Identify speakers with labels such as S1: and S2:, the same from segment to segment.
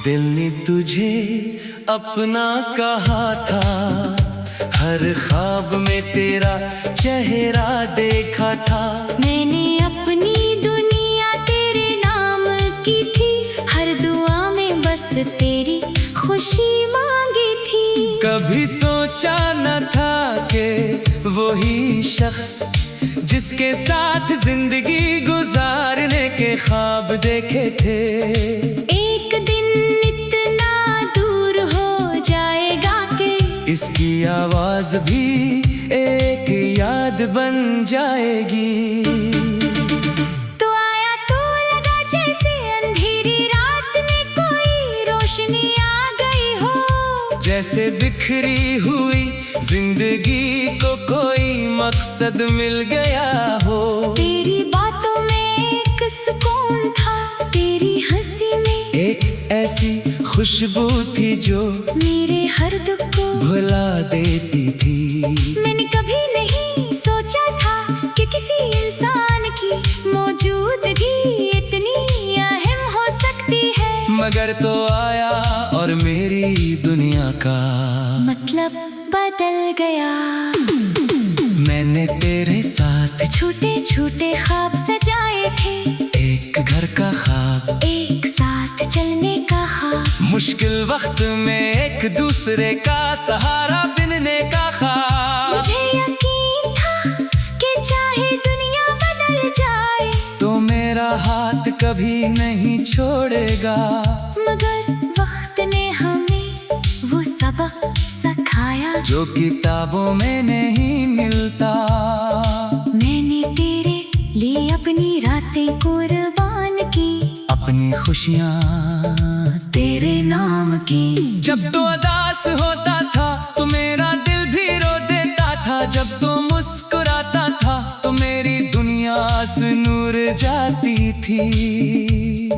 S1: दिल ने तुझे अपना कहा था, हर ख्वाब में तेरा चेहरा देखा था।
S2: मैंने अपनी दुनिया तेरे नाम की थी, हर दुआ में बस तेरी खुशी मांगी थी।
S1: कभी सोचा न था कि वही शख्स जिसके साथ जिंदगी गुजारने के ख्वाब देखे थे,
S2: एक दिन इतना दूर हो जाएगा कि
S1: इसकी आवाज भी एक याद बन जाएगी।
S2: तो आया तो लगा जैसे अंधेरी रात में कोई रोशनी आ गई हो,
S1: जैसे बिखरी हुई जिंदगी को कोई मकसद मिल गया हो।
S2: तेरी बातों में एक सुकून था, तेरी हंसी में
S1: एक ऐसी खुशबू थी जो
S2: मेरे हर दुख को
S1: भुला देती थी।
S2: मैंने कभी नहीं सोचा था कि किसी इंसान की मौजूदगी इतनी अहम हो सकती है।
S1: मगर तो आया और मेरी दुनिया का
S2: मतलब बदल गया।
S1: मैंने तेरे साथ
S2: छोटे छोटे ख्वाब सजाए थे,
S1: एक घर का ख्वाब,
S2: एक साथ चलने का ख्वाब,
S1: मुश्किल वक्त में एक दूसरे का सहारा बनने का ख्वाब।
S2: मुझे यकीन था कि चाहे दुनिया बदल जाए
S1: तो मेरा हाथ कभी नहीं छोड़ेगा।
S2: मगर वक्त ने हमें वो सबक सिखाया
S1: जो किताबों में नहीं मिलता।
S2: मैंने तेरे लिए अपनी रातें कुर्बान की,
S1: अपनी खुशियाँ
S2: तेरे नाम की।
S1: जब तो उदास होता था तो मेरा दिल भी रो देता था, जब तो मुस्कुराता था तो मेरी दुनिया से नूर जाती थी।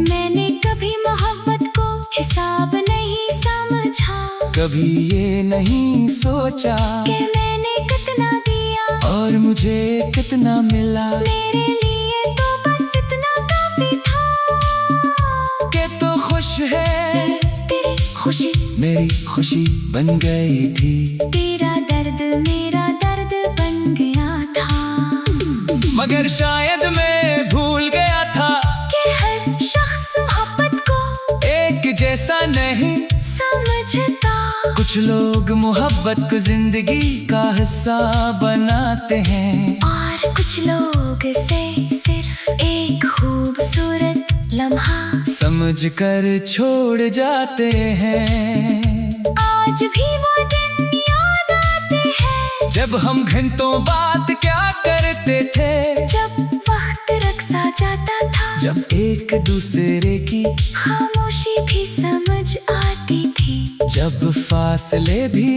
S2: मैंने कभी मोहब्बत को हिसाब नहीं समझा,
S1: कभी ये नहीं सोचा
S2: कि मैंने कितना दिया
S1: और मुझे कितना मिला।
S2: मेरे लिए तो बस इतना काफी था
S1: कि तो खुश है,
S2: तेरी खुशी
S1: मेरी खुशी बन गई थी।
S2: तेरा दर्द मेरा दर्द बन गया था।
S1: मगर शायद मैं भूल गया था
S2: कि हर शख्स मोहब्बत को
S1: एक जैसा नहीं
S2: समझता।
S1: कुछ लोग मोहब्बत को जिंदगी का हिस्सा बनाते हैं,
S2: और कुछ लोग से सिर्फ एक खूबसूरत लम्हा
S1: समझ कर छोड़ जाते हैं।
S2: आज भी वो दिन याद आते हैं,
S1: जब हम घंटों बात क्या करते थे,
S2: जब वक्त रक्सा जाता था,
S1: जब एक दूसरे की
S2: खामोशी भी समझ आती थी,
S1: जब फासले भी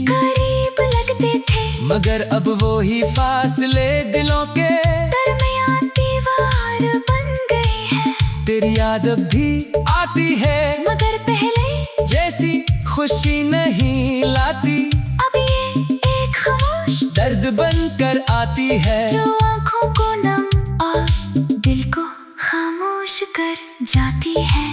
S2: करीब लगते थे।
S1: मगर अब वो ही फासले दिलों के
S2: दरमियान दीवार बन गई है।
S1: तेरी याद अब भी आती है,
S2: मगर पहले
S1: जैसी खुशी नहीं लाती।
S2: अब ये एक खामोश
S1: दर्द बन कर आती है,
S2: जो आँखों को नम और दिल को खामोश कर जाती है।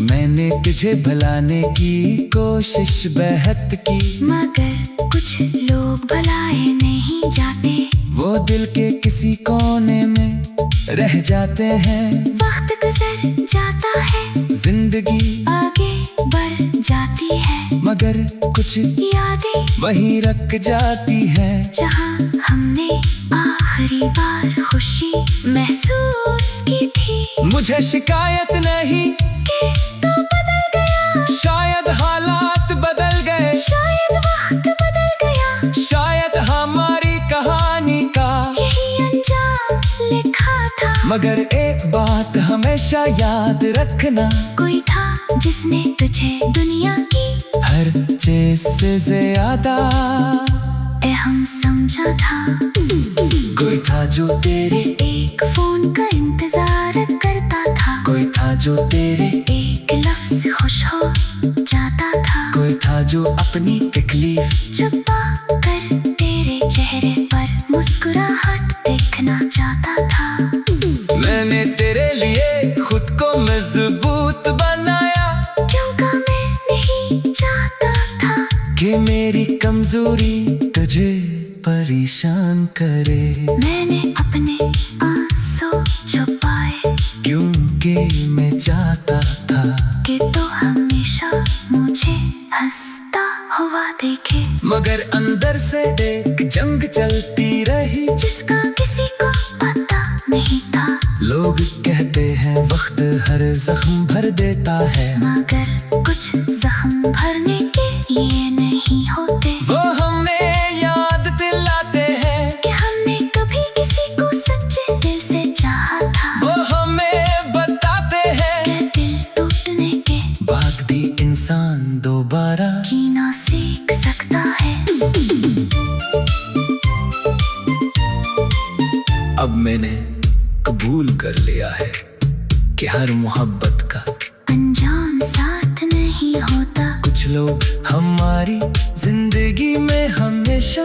S1: मैंने तुझे भुलाने की कोशिश बेहद की,
S2: मगर कुछ लोग भुलाए नहीं जाते,
S1: वो दिल के किसी कोने में रह जाते हैं।
S2: वक्त गुजर जाता है,
S1: जिंदगी
S2: आगे बढ़ जाती है,
S1: मगर कुछ
S2: यादें
S1: वहीं रख जाती है,
S2: जहाँ हमने आखिरी बार खुशी महसूस की थी।
S1: मुझे शिकायत नहीं
S2: कि तो बदल गया,
S1: शायद हालात बदल गए,
S2: शायद वक्त बदल गया,
S1: शायद हमारी कहानी का
S2: यही अंजाम लिखा था।
S1: मगर एक बात हमेशा याद रखना,
S2: कोई था जिसने तुझे दुनिया की
S1: हर चीज से ज्यादा
S2: अहम समझा था।
S1: कोई था जो तेरे,
S2: एक फोन का इंतजार करता था,
S1: कोई था जो तेरे,
S2: एक लफ्ज खुश हो जाता था,
S1: कोई था जो अपनी तकलीफ
S2: छुपा कर तेरे चेहरे पर मुस्कुराहट देखना चाहता था।
S1: मैंने तेरे लिए खुद को मजबूत बना परेशान करे।
S2: मैंने अपने आंसू छुपाए
S1: क्योंकि मैं चाहता था
S2: कि तो हमेशा मुझे हंसता हुआ देखे,
S1: मगर अंदर से एक जंग चलती रही
S2: जिसका किसी को पता नहीं था।
S1: लोग कहते हैं वक्त हर जख्म भर देता है,
S2: मगर कुछ जख्म भरने के लिए नहीं होते।
S1: वो हमें याद दिलाते हैं
S2: कि हमने कभी किसी को सच्चे दिल से चाहा था।
S1: वो हमें बताते हैं
S2: कि दिल टूटने के
S1: बाद भी इंसान दोबारा
S2: जीना सीख सकता है।
S1: अब मैंने कबूल कर लिया है कि हर मोहब्बत का
S2: अंजाम साथ नहीं होता।
S1: कुछ लोग हमारी जिंदगी में हमेशा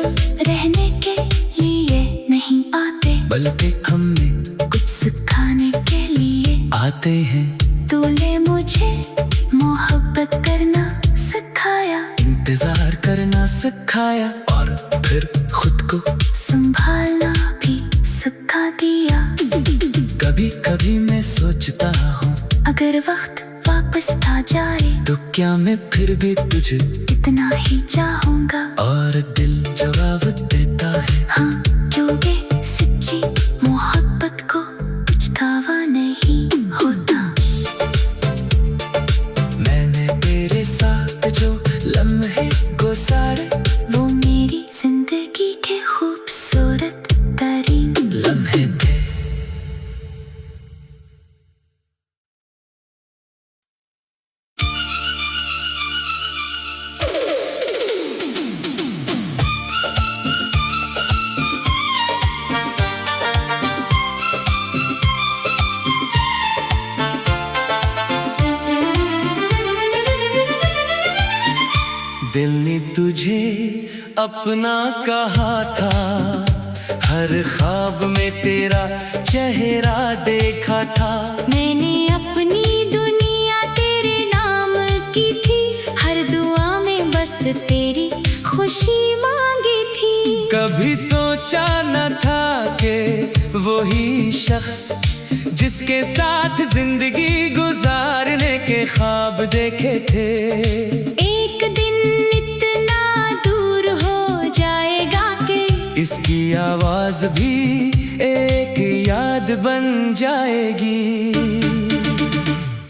S2: रहने के लिए नहीं आते,
S1: बल्कि हमें
S2: कुछ सिखाने के लिए
S1: आते हैं।
S2: तूने मुझे मोहब्बत करना सिखाया,
S1: इंतजार करना सिखाया और फिर खुद को
S2: संभालना भी सिखा दिया।
S1: कभी कभी मैं सोचता हूँ
S2: अगर वक्त वापस आ जाए
S1: तो क्या मैं फिर भी तुझे
S2: इतना ही चाहूंगा।
S1: और दिल जवाब देता है
S2: हाँ, क्योंकि सच्ची मोहब्बत को पछतावा नहीं होता।
S1: मैंने तेरे साथ जो लम्हे गुजारे
S2: वो मेरी जिंदगी के खूबसूरत तरीन
S1: लम्हे थे। दिल ने तुझे अपना कहा था, हर ख्वाब में तेरा चेहरा देखा था।
S2: मैंने अपनी दुनिया तेरे नाम की थी, हर दुआ में बस तेरी खुशी मांगी थी।
S1: कभी सोचा न था कि वही शख्स जिसके साथ जिंदगी गुजारने के ख्वाब देखे थे,
S2: एक दिन इतना दूर हो जाएगा कि
S1: इसकी आवाज भी एक याद बन जाएगी।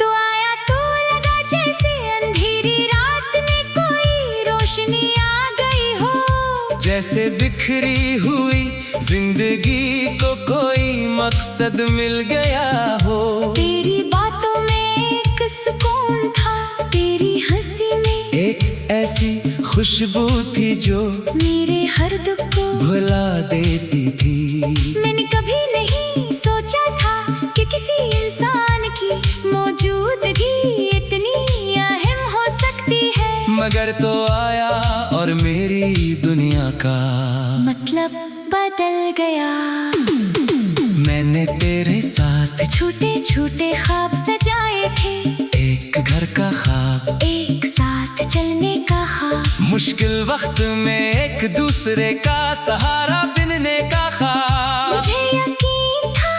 S2: तो आया तो लगा जैसे अंधेरी रात में कोई रोशनी आ गई हो,
S1: जैसे बिखरी हुई जिंदगी को कोई मकसद मिल गया हो।
S2: तेरी बातों में एक सुकून था, तेरी हंसी में
S1: एक ऐसी खुशबू थी जो
S2: मेरे हर दुख को
S1: भुला देती थी।
S2: मैंने कभी नहीं सोचा था कि किसी इंसान की मौजूदगी इतनी अहम हो सकती है,
S1: मगर तो आया और मेरी दुनिया का
S2: मतलब बदल गया।
S1: मैंने तेरे साथ
S2: छोटे छोटे ख्वाब सजाए थे,
S1: एक घर का ख्वाब,
S2: एक साथ चलने का ख्वाब,
S1: मुश्किल वक्त में एक दूसरे का सहारा बनने का ख्वाब।
S2: मुझे यकीन था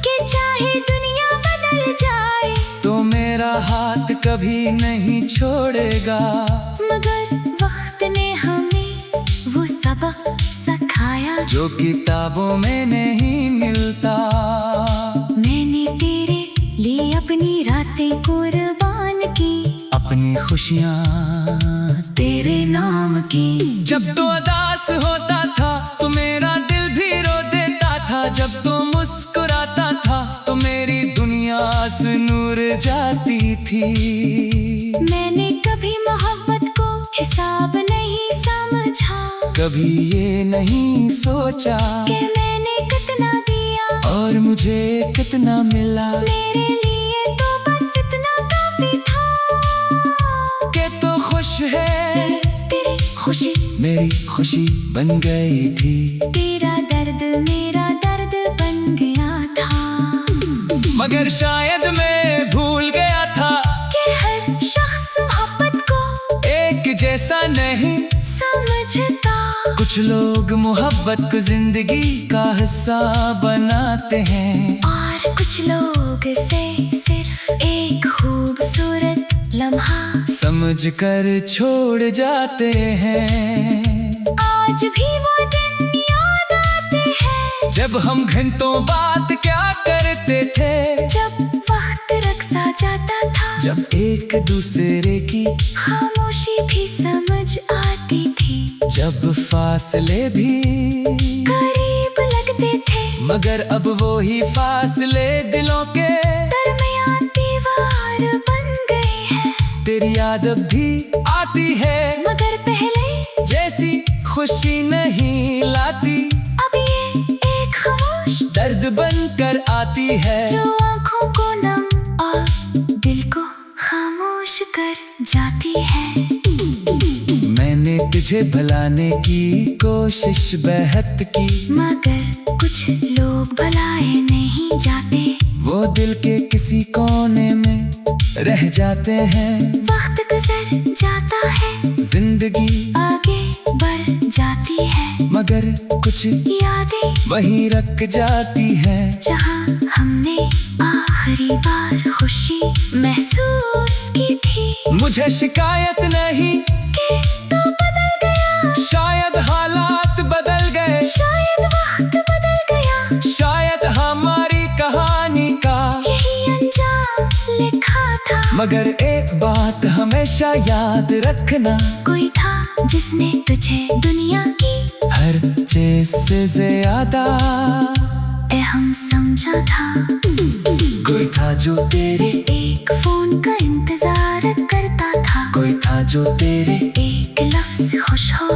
S2: कि चाहे दुनिया बदल जाए
S1: तो मेरा हाथ कभी नहीं छोड़ेगा,
S2: मगर वक्त ने हमें वो सबक सिखाया
S1: जो किताबों में नहीं मिलता।
S2: मैंने तेरे लिए अपनी रातें कुर्बान की,
S1: अपनी खुशियाँ
S2: तेरे नाम की।
S1: जब तो उदास होता था तो मेरा दिल भी रो देता था, जब तो मुस्कुराता था तो मेरी दुनिया से नूर जाती थी।
S2: मैंने कभी मोहब्बत को हिसाब नहीं समझा,
S1: कभी ये नहीं सोचा
S2: कि मैंने कितना दिया
S1: और मुझे कितना मिला।
S2: मेरे लिए तो बस इतना काफी था
S1: कि तो खुश है,
S2: तेरी खुशी
S1: मेरी खुशी बन गई थी।
S2: तेरा दर्द मेरा दर्द बन गया था,
S1: मगर शायद मैं भूल गया था
S2: कि हर शख्स मोहब्बत को
S1: एक जैसा नहीं
S2: समझता।
S1: कुछ कुछ लोग मोहब्बत को जिंदगी का हिस्सा बनाते हैं,
S2: और कुछ लोग इसे सिर्फ एक खूबसूरत लम्हा
S1: समझ कर छोड़ जाते हैं।
S2: आज भी वो दिन याद आते हैं
S1: जब हम घंटों बात क्या करते थे,
S2: जब वक्त रक्सा जाता था,
S1: जब एक दूसरे की
S2: खामोशी भी समझ आती थी,
S1: जब फासले भी
S2: करीब लगते थे,
S1: मगर अब वो ही फासले दिलों के
S2: दरमियान दीवार बन गए हैं।
S1: तेरी याद अब भी आती है,
S2: मगर पहले
S1: जैसी खुशी नहीं लाती,
S2: अब ये एक खामोश
S1: दर्द बनकर आती है,
S2: जो आंखों को नम और दिल को खामोश कर जाती है।
S1: मैंने तुझे भुलाने की कोशिश बेहद की,
S2: मगर कुछ लोग भुलाए नहीं जाते,
S1: वो दिल के किसी कोने में रह जाते हैं।
S2: वक्त गुजर जाता है,
S1: जिंदगी
S2: आगे बढ़ जाती है,
S1: मगर कुछ
S2: यादें
S1: वहीं रख जाती है,
S2: जहां हमने आखिरी बार खुशी महसूस की थी।
S1: मुझे शिकायत नहीं
S2: कि तू बदल गया,
S1: शायद हालात बदल गए,
S2: शायद वक्त बदल गया,
S1: शायद हमारी कहानी का
S2: यही अंजाम लिखा था।
S1: मगर एक बात हमेशा याद रखना,
S2: कोई था जिसने तुझे दुनिया की
S1: हर चीज से ज्यादा
S2: अहम समझा था।
S1: कोई था जो तेरे,
S2: एक फोन का इंतजार करता था,
S1: कोई था जो तेरे,
S2: एक लफ्ज खुश हो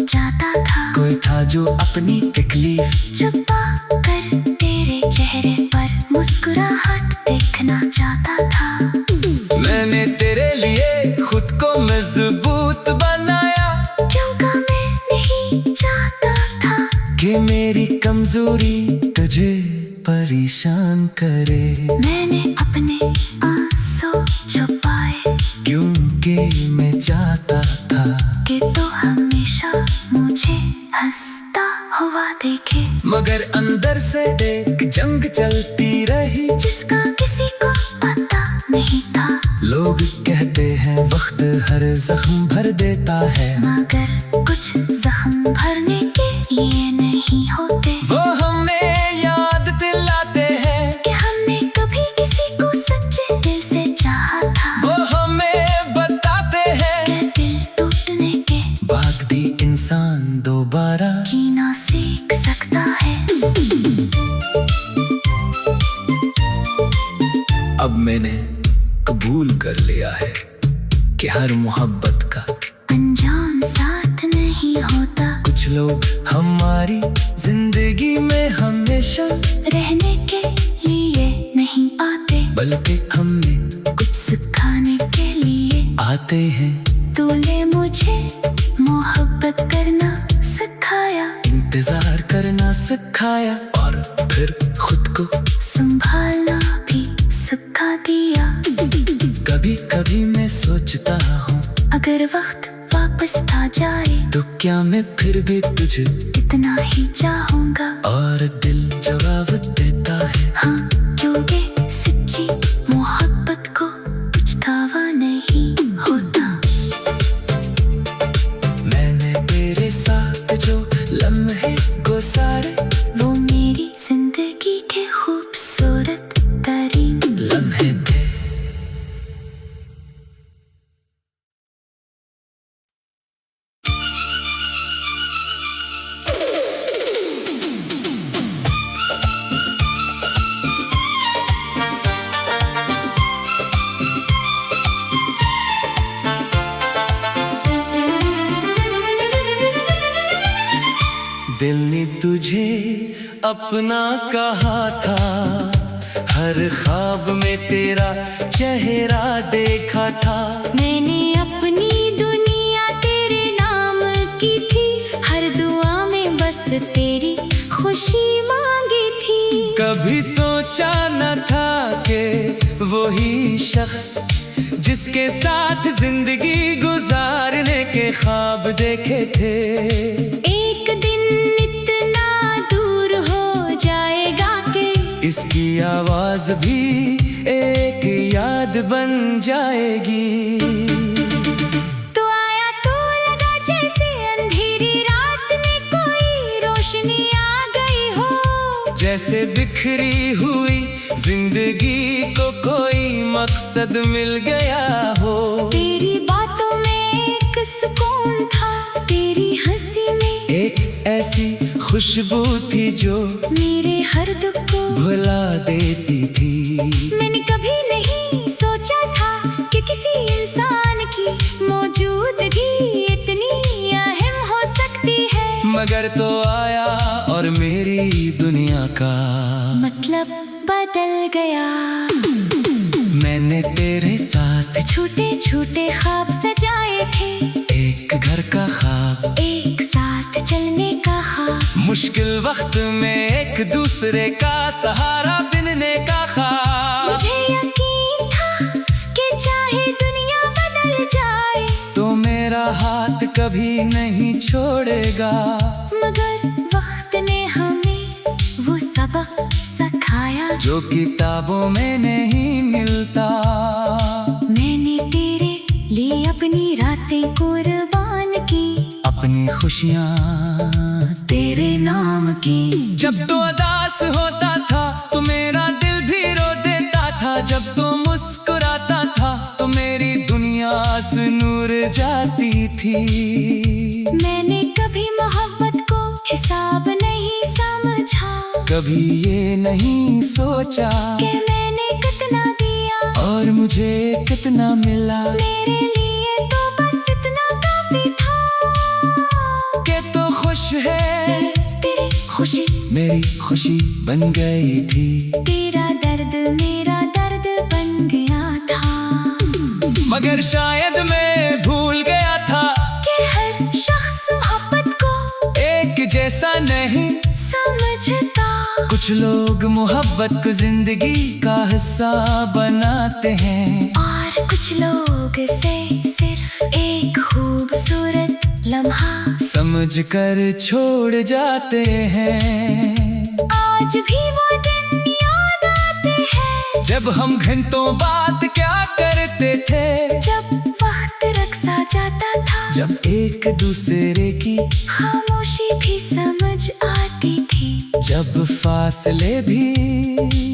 S2: जाता था,
S1: कोई था जो अपनी तकलीफ
S2: छुपा कर तेरे चेहरे पर मुस्कुराहट देखना चाहता था।
S1: मैंने तेरे लिए खुद को मजबूत बनाया,
S2: क्योंकि मैं नहीं चाहता था
S1: कि मेरी कमजोरी तुझे परेशान करे।
S2: मैंने अपने आंसू छुपाए,
S1: क्योंकि मैं चाहता था
S2: कि तू हमेशा मुझे हंसता हुआ देखे,
S1: मगर अंदर से एक जंग चलती रही,
S2: जिसका किसी को पता नहीं था।
S1: लोग कहते हैं वक्त हर जख्म भर देता है,
S2: मगर कुछ जख्म भरने के लिए नहीं होते,
S1: वो हमें याद दिलाते हैं
S2: कि हमने कभी किसी को सच्चे दिल से चाहा था।
S1: वो हमें बताते हैं
S2: कि दिल टूटने के
S1: बाद भी इंसान दोबारा
S2: जीना सीख सकता है।
S1: अब मैंने कबूल कर लिया है कि हर मोहब्बत का
S2: अंजाम साथ नहीं होता,
S1: कुछ लोग हमारी जिंदगी में हमेशा
S2: रहने के लिए नहीं आते,
S1: बल्कि हमें
S2: कुछ सिखाने के लिए
S1: आते हैं।
S2: तूने मुझे मोहब्बत करना सिखाया,
S1: इंतजार करना सिखाया, और फिर खुद को
S2: संभालना भी सिखा दिया।
S1: कभी कभी मैं सोचता हूँ,
S2: अगर वक्त वापस आ जाए
S1: तो क्या मैं फिर भी तुझे
S2: इतना ही चाहूंगा।
S1: और दिल जवाब देता है
S2: हाँ, क्योंकि सच्ची मोहब्बत को पछतावा नहीं होता।
S1: मैंने तेरे साथ जो लम्हे गुजारे,
S2: वो मेरी जिंदगी के खूबसूरत तरीन
S1: लम्हे थे। दिल ने तुझे अपना कहा था, हर ख्वाब में तेरा चेहरा देखा था।
S2: मैंने अपनी दुनिया तेरे नाम की थी, हर दुआ में बस तेरी खुशी मांगी थी।
S1: कभी सोचा न था कि वही शख्स जिसके साथ जिंदगी गुजारने के ख्वाब देखे थे,
S2: एक
S1: आवाज भी एक याद बन जाएगी।
S2: तो आया तो लगा जैसे अंधेरी रात में कोई रोशनी आ गई हो।
S1: जैसे बिखरी हुई जिंदगी को कोई मकसद मिल गया हो।
S2: तेरी बातों में एक सुकून था, तेरी हंसी में
S1: एक ऐसी खुशबू थी जो
S2: मेरे हर दुख को
S1: भुला देती थी।
S2: मैंने कभी नहीं सोचा था कि किसी इंसान की मौजूदगी इतनी अहम हो सकती है।
S1: मगर तो आया और मेरी दुनिया का
S2: मतलब बदल गया।
S1: मैंने तेरे साथ
S2: छोटे छोटे ख्वाब सजाए थे,
S1: एक घर का ख्वाब,
S2: एक साथ चलने का ख्वाब,
S1: मुश्किल वक्त में एक दूसरे का सहारा बनने का ख्वाब।
S2: मुझे यकीन था कि चाहे दुनिया बदल जाए
S1: तो मेरा हाथ कभी नहीं छोड़ेगा।
S2: मगर वक्त ने हमें वो सबक सिखाया
S1: जो किताबों में नहीं मिलता।
S2: मैंने तेरे लिए अपनी रातें कुर्बान की,
S1: अपनी खुशियाँ
S2: तेरे नाम की।
S1: जब तो उदास होता था तो मेरा दिल भी रो देता था। जब तो मुस्कुराता था तो मेरी दुनिया से नूर जाती थी।
S2: मैंने कभी मोहब्बत को हिसाब नहीं समझा,
S1: कभी ये नहीं सोचा
S2: कि मैंने कितना दिया
S1: और मुझे कितना मिला।
S2: मेरे लिए तो बस इतना काफी था
S1: के तो खुश है,
S2: तेरी खुशी
S1: मेरी खुशी बन गई थी।
S2: तेरा दर्द मेरा दर्द बन गया था।
S1: मगर शायद मैं भूल गया था
S2: कि हर शख्स मोहब्बत को
S1: एक जैसा नहीं
S2: समझता।
S1: कुछ लोग मोहब्बत को जिंदगी का हिस्सा बनाते हैं
S2: और कुछ लोग से सिर्फ एक खूबसूरत लम्हा
S1: समझ कर छोड़ जाते हैं।
S2: आज भी वो दिन याद आते हैं
S1: जब हम घंटों बाद क्या करते थे।
S2: जब वक्त रक्सा जाता था,
S1: जब एक दूसरे की
S2: खामोशी भी समझ आती थी,
S1: जब फासले भी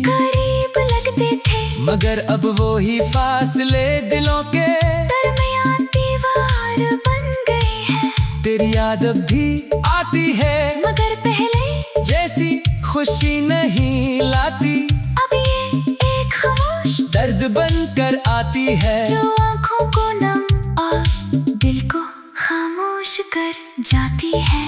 S2: करीब लगते थे।
S1: मगर अब वो ही फासले दिलों के
S2: दरमियान दीवार बन गई है।
S1: तेरी याद अब भी आती है
S2: मगर पहले
S1: जैसी खुशी नहीं लाती।
S2: अब ये एक खामोश
S1: दर्द बनकर आती है
S2: जो आंखों को नम और दिल को खामोश कर जाती है।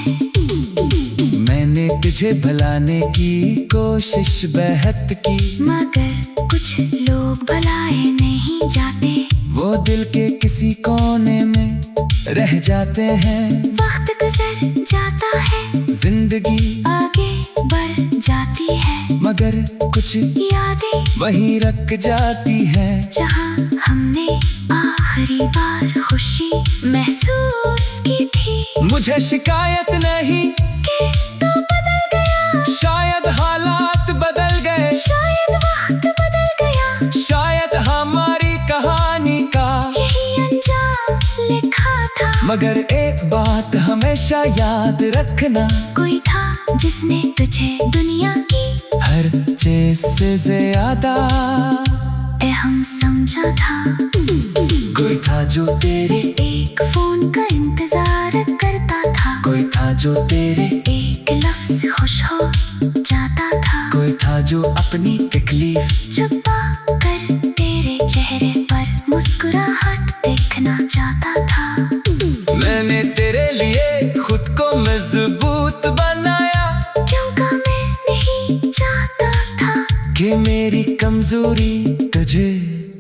S1: मैंने तुझे भुलाने की कोशिश बेहद की,
S2: मगर कुछ लोग भुलाए नहीं जाते,
S1: वो दिल के किसी कोने में रह जाते हैं।
S2: वक्त गुजर जाता है,
S1: जिंदगी
S2: आगे बढ़ जाती है,
S1: मगर कुछ
S2: यादें
S1: वहीं रख जाती है
S2: जहां हमने आखिरी बार खुशी महसूस की थी।
S1: मुझे शिकायत नहीं
S2: कि तू बदल गया,
S1: शायद हालात बदल गए,
S2: शायद वक्त बदल गया,
S1: शायद हमारी कहानी का
S2: यही अंजाम लिखा था।
S1: मगर एक बात हमेशा याद रखना,
S2: कोई था जिसने तुझे दुनिया की
S1: हर चीज से ज्यादा
S2: अहम समझा था।
S1: कोई था जो तेरे,
S2: एक फोन का इंतजार करता था,
S1: कोई था जो तेरे,
S2: एक लफ्ज खुश हो जाता था,
S1: कोई था जो अपनी तकलीफ
S2: छुपा कर तेरे चेहरे पर मुस्कुराहट देखना चाहता था।
S1: मैंने तेरे लिए खुद को मजबूत बनाया,
S2: क्योंकि मैं नहीं चाहता था
S1: कि मेरी कमजोरी तुझे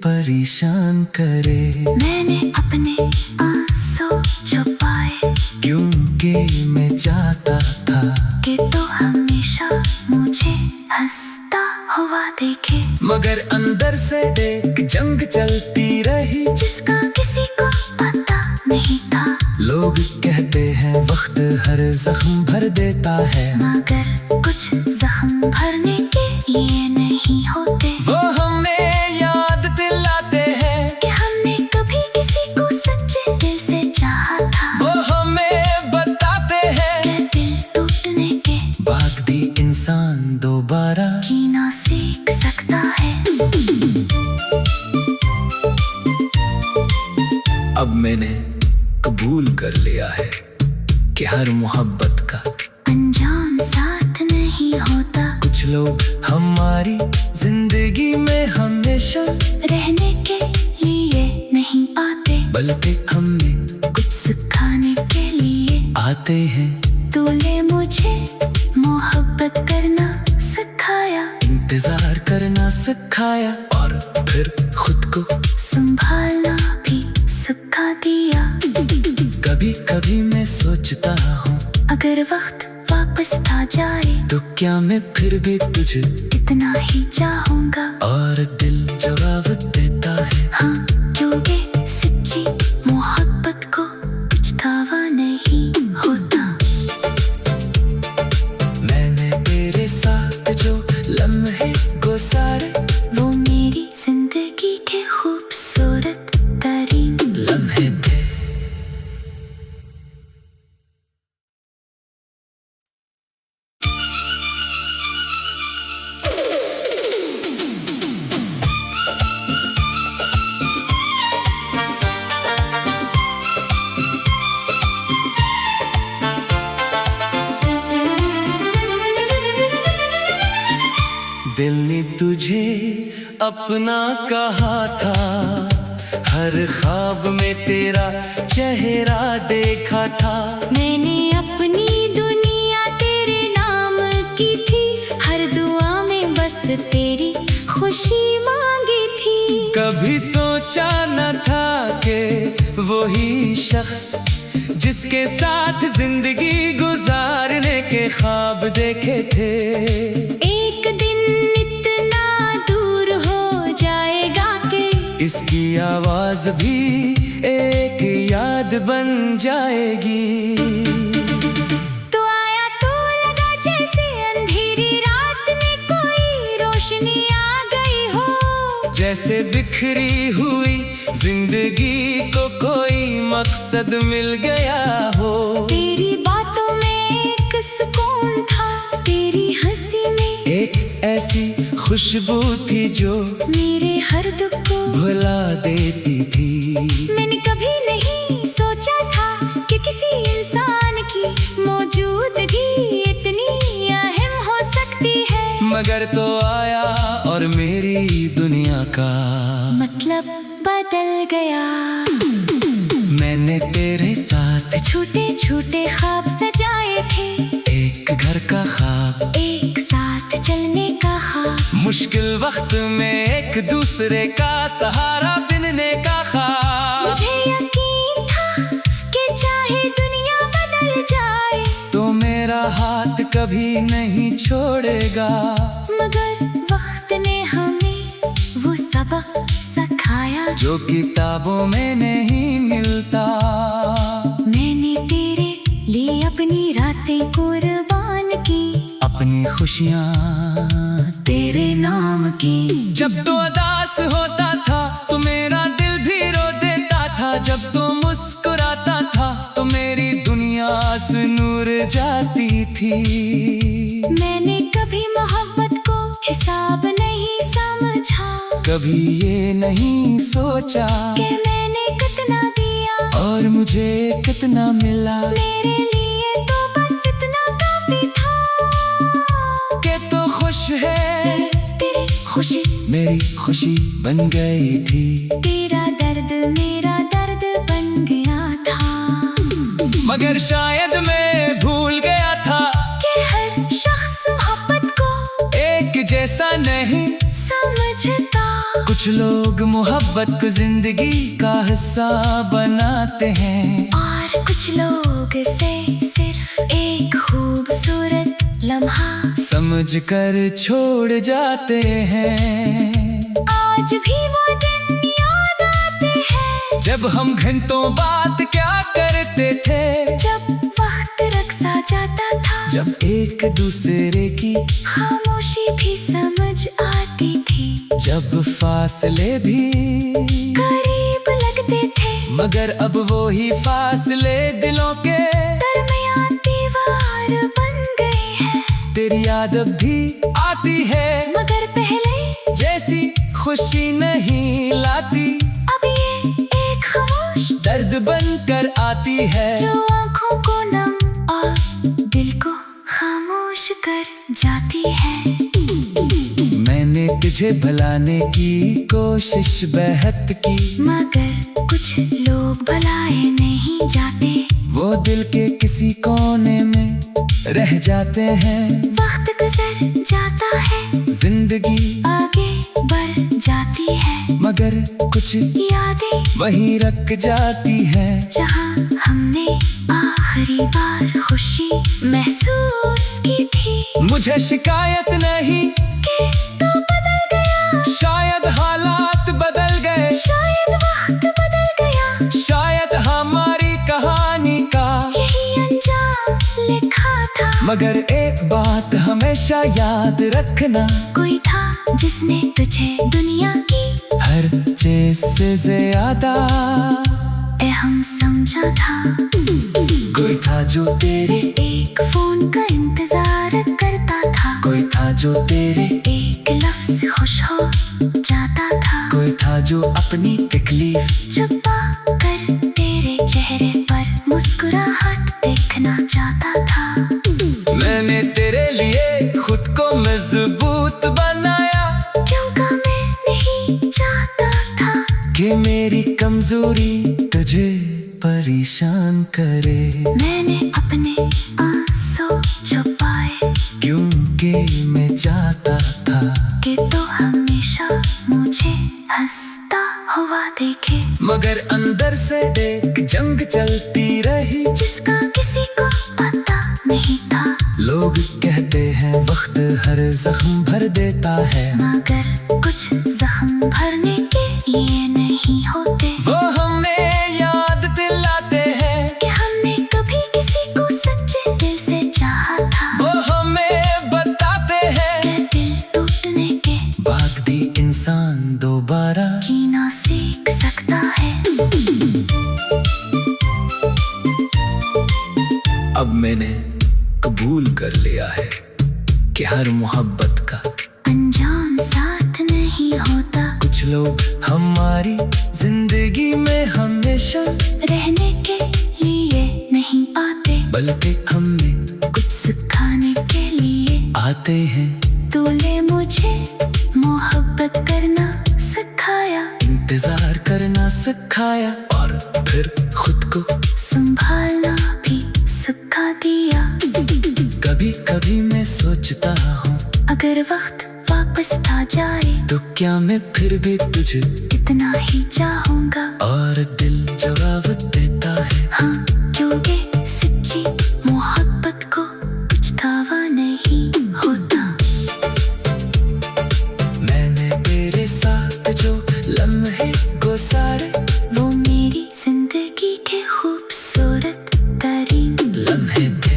S1: परेशान करे।
S2: मैंने अपने आंसू छुपाए,
S1: क्योंकि मैं चाहता था
S2: कि तू हमेशा मुझे हंसता हुआ देखे।
S1: मगर अंदर से एक जंग चलती रही
S2: जिसका किसी को पता नहीं था।
S1: लोग कहते हैं वक्त हर जख्म भर देता है,
S2: मगर कुछ जख्म भरने के लिए नहीं होते।
S1: वो हमें याद दिलाते हैं
S2: कि हमने कभी किसी को सच्चे दिल से चाहा था।
S1: वो हमें बताते हैं
S2: कि दिल टूटने के
S1: बाद भी इंसान दोबारा
S2: जीना सीख सकता है।
S1: अब मैंने कबूल कर लिया है कि हर मोहब्बत का
S2: अनजान साथ नहीं होता।
S1: कुछ लोग हमारी जिंदगी में हमेशा
S2: रहने के लिए नहीं आते,
S1: बल्कि हमें
S2: कुछ सिखाने के लिए
S1: आते हैं।
S2: तूने मुझे मोहब्बत करना सिखाया,
S1: इंतजार करना सिखाया और फिर खुद को
S2: संभालना भी सिखा दिया।
S1: कभी कभी मैं सोचता हूँ
S2: अगर वक्त वापस आ जाए
S1: तो क्या मैं फिर भी तुझे
S2: इतना ही चाहूंगा।
S1: और दिल जवाब देता है
S2: हाँ, क्योंकि सच्ची मोहब्बत को पछतावा नहीं होता।
S1: मैंने तेरे साथ जो लम्हे गुजारे
S2: वो मेरी जिंदगी के खूबसूरत तरीन
S1: लम्हे थे। दिल ने तुझे अपना कहा था, हर ख्वाब में तेरा चेहरा देखा था।
S2: मैंने अपनी दुनिया तेरे नाम की थी, हर दुआ में बस तेरी खुशी मांगी थी।
S1: कभी सोचा न था कि वही शख्स जिसके साथ जिंदगी गुजारने के ख्वाब देखे थे,
S2: एक दिन इतना दूर हो जाएगा कि
S1: इसकी आवाज भी एक याद बन जाएगी।
S2: तो आया तो लगा जैसे अंधेरी रात में कोई रोशनी आ गई हो।
S1: जैसे बिखरी हुई जिंदगी को कोई मकसद मिल गया हो।
S2: तेरी बातों में एक सुकून था, तेरी हंसी में
S1: एक ऐसी खुशबू थी जो
S2: मेरे हर दुख को
S1: भुला देती थी।
S2: मैंने कभी नहीं सोचा था कि किसी इंसान की मौजूदगी इतनी अहम हो सकती है।
S1: मगर तो आया और मेरी दुनिया का
S2: मतलब बदल गया।
S1: मैंने तेरे साथ
S2: छोटे छोटे ख्वाब सजाए थे,
S1: एक घर का ख्वाब,
S2: एक साथ चलने का ख्वाब,
S1: मुश्किल वक्त में एक दूसरे का सहारा बनने का ख्वाब।
S2: मुझे यकीन था कि चाहे दुनिया बदल जाए
S1: तो मेरा हाथ कभी नहीं छोड़ेगा।
S2: मगर वक्त ने हमें वो सबक सिखाया
S1: जो किताबों में नहीं मिलता।
S2: मैंने तेरे लिए अपनी रातें कुर्बान की,
S1: अपनी खुशियाँ
S2: तेरे नाम की।
S1: जब तो उदास होता था तो मेरा दिल भी रो देता था। जब तो मुस्कुराता था तो मेरी दुनिया से नूर जाती थी।
S2: मैंने कभी मोहब्बत को हिसाब नहीं समझा,
S1: कभी ये नहीं सोचा
S2: कि मैंने कितना दिया
S1: और मुझे कितना मिला।
S2: मेरे लिए तो बस इतना काफी था
S1: कि तो खुश है
S2: तेरी खुशी
S1: मेरी खुशी बन गई थी।
S2: तेरा दर्द मेरा दर्द बन गया था।
S1: मगर शायद मैं भूल गया था
S2: कि हर शख्स मोहब्बत को
S1: एक जैसा नहीं
S2: समझता।
S1: कुछ लोग मोहब्बत को जिंदगी का हिस्सा बनाते हैं
S2: और कुछ लोग से सिर्फ एक खूबसूरत लम्हा
S1: समझ कर छोड़ जाते हैं।
S2: आज भी वो दिन याद आते हैं
S1: जब हम घंटों बात क्या करते थे,
S2: जब वक्त रक्सा जाता था,
S1: जब एक दूसरे की
S2: खामोशी भी समझ
S1: जब फासले भी
S2: करीब लगते थे,
S1: मगर अब वो ही फासले दिलों के
S2: दरमियान दीवार बन गए हैं।
S1: तेरी याद अब भी आती है,
S2: मगर पहले
S1: जैसी खुशी नहीं लाती।
S2: अब ये एक खामोश
S1: दर्द बनकर आती है,
S2: जो आँखों को नम और दिल को खामोश कर जाती है।
S1: मैंने तुझे भुलाने की कोशिश बेहद की,
S2: मगर कुछ लोग भुलाए नहीं जाते,
S1: वो दिल के किसी कोने में रह जाते हैं।
S2: वक्त गुजर जाता है,
S1: जिंदगी
S2: आगे बढ़ जाती है,
S1: मगर कुछ
S2: यादें
S1: वहीं रख जाती है,
S2: जहाँ हमने आखिरी बार खुशी महसूस की थी।
S1: मुझे शिकायत नहीं
S2: कि तू बदल गया,
S1: शायद हालात बदल गए,
S2: शायद वक्त बदल गया,
S1: शायद हमारी कहानी का
S2: यही अंजाम लिखा था।
S1: मगर एक बात हमेशा याद रखना,
S2: कोई था जिसने तुझे दुनिया की
S1: हर चीज से ज्यादा
S2: अहम समझा था।
S1: कोई था जो तेरे,
S2: एक फोन का इंतजार करता था,
S1: कोई था जो तेरे,
S2: एक लफ्ज खुश हो जाता था,
S1: कोई था जो अपनी तकलीफ
S2: छुपा कर तेरे चेहरे पर मुस्कुराहट देखना चाहता था।
S1: मैंने तेरे लिए खुद को मजबूत बनाया,
S2: क्योंकि मैं नहीं चाहता था
S1: कि मेरी कमजोरी तुझे परेशान करे।
S2: मैंने अपने आंसू छुपाए,
S1: क्योंकि मैं चाहता था
S2: कि तू हमेशा मुझे हंसता हुआ देखे,
S1: मगर अंदर से एक जंग चलती रही,
S2: जिसका किसी को पता नहीं था।
S1: लोग कहते हैं वक्त हर जख्म भर देता है,
S2: मगर कुछ जख्म भरने के लिए नहीं होते,
S1: वो हमें याद दिलाते हैं
S2: कि हमने कभी किसी को सच्चे दिल से चाहा था।
S1: वो हमें बताते हैं
S2: कि दिल टूटने के
S1: बाद भी इंसान दोबारा
S2: जीना सीख सकता है।
S1: अब मैंने कबूल कर लिया है कि हर मोहब्बत का
S2: अंजाम साथ नहीं होता,
S1: कुछ लोग हमारी जिंदगी में हमेशा
S2: रहने के लिए नहीं आते,
S1: बल्कि हमें
S2: कुछ सिखाने के लिए
S1: आते हैं।
S2: तूने मुझे मोहब्बत करना सिखाया,
S1: इंतजार करना सिखाया और फिर खुद को
S2: संभालना भी सिखा दिया।
S1: कभी कभी मैं सोचता हूँ,
S2: अगर वक्त वापस आ जाए
S1: तो क्या मैं फिर भी तुझे
S2: इतना ही चाहूंगा।
S1: और दिल जवाब देता है
S2: हाँ, क्योंकि सच्ची मोहब्बत को कुछ दावा नहीं होता।
S1: मैंने तेरे साथ जो लम्हे गुजारे,
S2: वो मेरी जिंदगी के खूबसूरत तरीन
S1: लम्हे थे।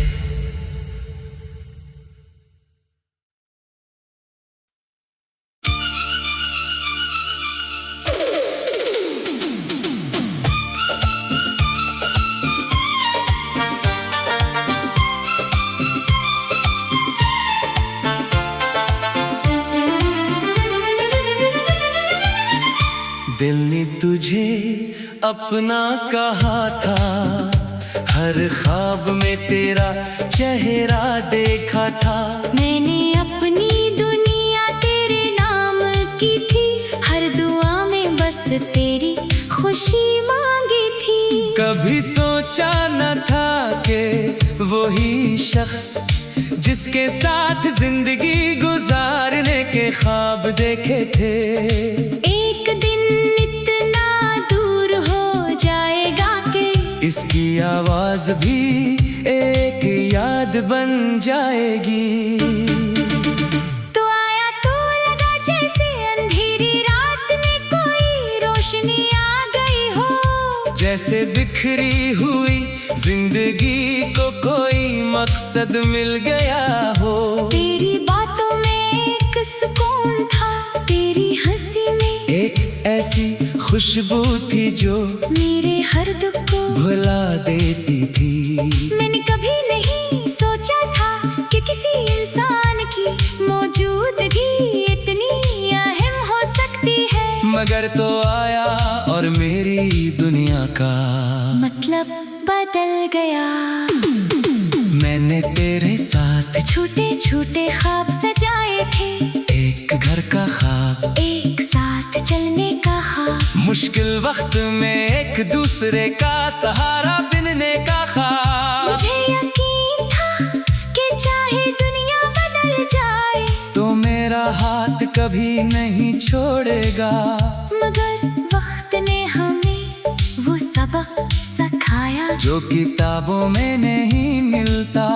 S1: दिल ने तुझे अपना कहा था, हर ख्वाब में तेरा चेहरा देखा था।
S2: मैंने अपनी दुनिया तेरे नाम की थी, हर दुआ में बस तेरी खुशी मांगी थी।
S1: कभी सोचा न था कि वही शख्स जिसके साथ जिंदगी गुजारने के ख्वाब देखे थे,
S2: एक दिन इतना दूर हो जाएगा कि
S1: इसकी आवाज भी एक याद बन जाएगी।
S2: तो आया तो लगा जैसे अंधेरी रात में कोई रोशनी आ गई हो,
S1: जैसे बिखरी हुई जिंदगी को कोई मकसद मिल गया हो।
S2: तेरी बातों में एक सुकून था, तेरी हंसी
S1: ऐसी खुशबू थी जो
S2: मेरे हर दुख को
S1: भुला देती थी।
S2: मैंने कभी नहीं सोचा था कि किसी इंसान की मौजूदगी इतनी अहम हो सकती है।
S1: मगर तो आया और मेरी दुनिया का
S2: मतलब बदल गया।
S1: मैंने तेरे साथ
S2: छोटे छोटे ख्वाब सजाए थे,
S1: एक घर का ख्वाब,
S2: एक साथ चलने का ख्वाब,
S1: मुश्किल वक्त में एक दूसरे का सहारा बनने का ख्वाब।
S2: मुझे यकीन था कि चाहे दुनिया बदल जाए
S1: तो मेरा हाथ कभी नहीं छोड़ेगा।
S2: मगर वक्त ने हमें वो सबक सिखाया
S1: जो किताबों में नहीं मिलता।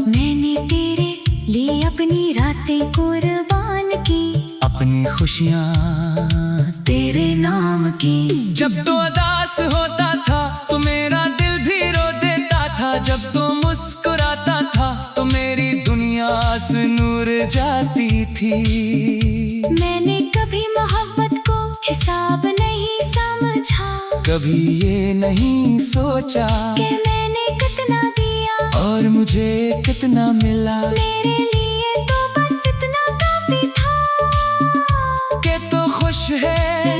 S2: मैंने तेरे लिए अपनी रातें कुर्बान की,
S1: अपनी खुशियाँ
S2: तेरे नाम की।
S1: जब तो उदास होता था तो मेरा दिल भी रो देता था। जब तो मुस्कुराता था तो मेरी दुनिया से नूर जाती थी।
S2: मैंने कभी मोहब्बत को हिसाब नहीं समझा,
S1: कभी ये नहीं सोचा
S2: कि मैंने कितना दिया
S1: और मुझे कितना मिला।
S2: मेरे लिए तो बस इतना काफी था
S1: कि तो खुश है